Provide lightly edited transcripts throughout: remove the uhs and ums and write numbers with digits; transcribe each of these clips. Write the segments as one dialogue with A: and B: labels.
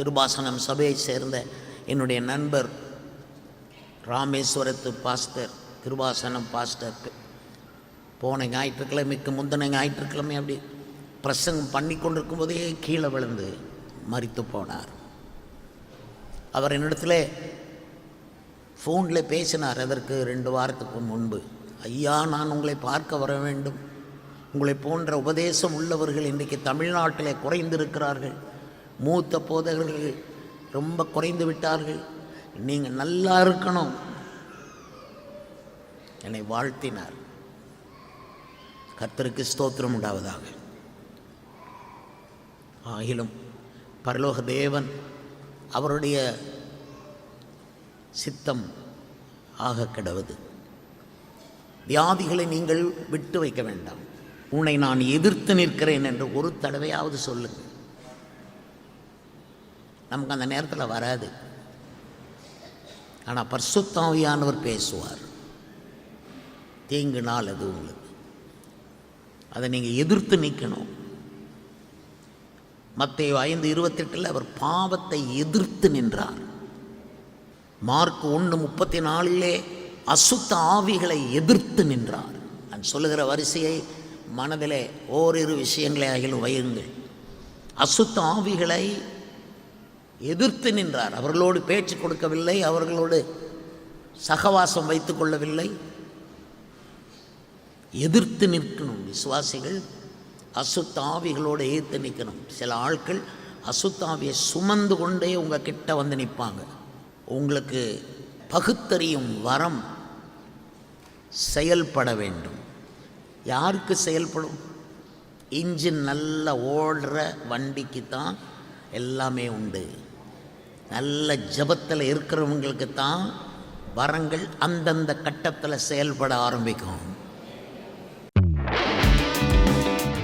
A: கிருபாசனம் சபையை சேர்ந்த என்னுடைய நண்பர் ராமேஸ்வரத்து பாஸ்டர், கிருபாசனம் பாஸ்டர், போன ஞாயிற்றுக்கிழமைக்கு முந்தின ஞாயிற்றுக்கிழமை அப்படி பிரசங்கம் பண்ணி கொண்டிருக்கும் போதே கீழே விழுந்து மரித்து போனார். அவர் என்னிடத்தில் ஃபோனில் பேசினார். அதற்கு 2 வாரத்துக்கு முன்பு, ஐயா, நான் உங்களை பார்க்க வர வேண்டும். உங்களை போன்ற உபதேசம் உள்ளவர்கள் இன்றைக்கு தமிழ்நாட்டில் குறைந்திருக்கிறார்கள். மூத்த போதகர்கள் ரொம்ப குறைந்து விட்டார்கள். நீங்கள் நல்லா இருக்கணும். என்னை வாழ்த்தினார். கர்த்தருக்கு ஸ்தோத்திரம் உண்டாவதாக. ஆகிலும் பரலோக தேவன் அவருடைய சித்தம் ஆக கிடவது. வியாதிகளை நீங்கள் விட்டு வைக்க வேண்டாம். உன்னை நான் எதிர்த்து நிற்கிறேன் என்று ஒரு தடவையாவது சொல்லுங்கள். நமக்கு அந்த நேரத்தில் வராது. ஆனால் பரிசுத்த ஆவியானவர் பேசுவார். தீங்கு நாள் அது உங்களுக்கு. அதை நீங்கள் எதிர்த்து நிற்கணும். மத்தேயு 5:28 அவர் பாவத்தை எதிர்த்து நின்றார். மார்க் 1:34 அசுத்த ஆவிகளை எதிர்த்து நின்றார். நான் சொல்லுகிற வரிசையை மனதிலே ஓரிரு விஷயங்களை ஆகிலும் வையுங்கள். அசுத்த ஆவிகளை எதிர்த்து நின்றார். அவர்களோடு பேச்சு கொடுக்கவில்லை, அவர்களோடு சகவாசம் வைத்துக் கொள்ளவில்லை. எதிர்த்து நிற்கணும். விசுவாசிகள் அசுத்த ஆவிகளோடு எதிர்த்து நிற்கணும். சில ஆட்கள் அசுத்த ஆவியை சுமந்து கொண்டே உங்கள் கிட்ட வந்து நிற்பாங்க. உங்களுக்கு பகுத்தறியும் வரம் செயல்பட வேண்டும். யாருக்கு செயல்படும்? இன்ஜின் நல்லா ஓடுற வண்டிக்கு தான் எல்லாமே உண்டு. நல்ல ஜபத்தில் இருக்கிறவங்களுக்கு தான் வரங்கள் அந்தந்த கட்டத்தில் செயல்பட ஆரம்பிக்கும்.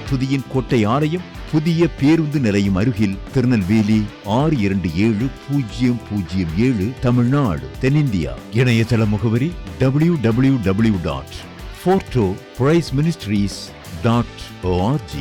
B: துதியின் கோட்டை ஆலயம் புதிய பேருந்து நிலையம் அருகில், திருநெல்வேலி 620007 தமிழ்நாடு, தென்னிந்தியா. இணையதள முகவரி www.fortopriceministries.org.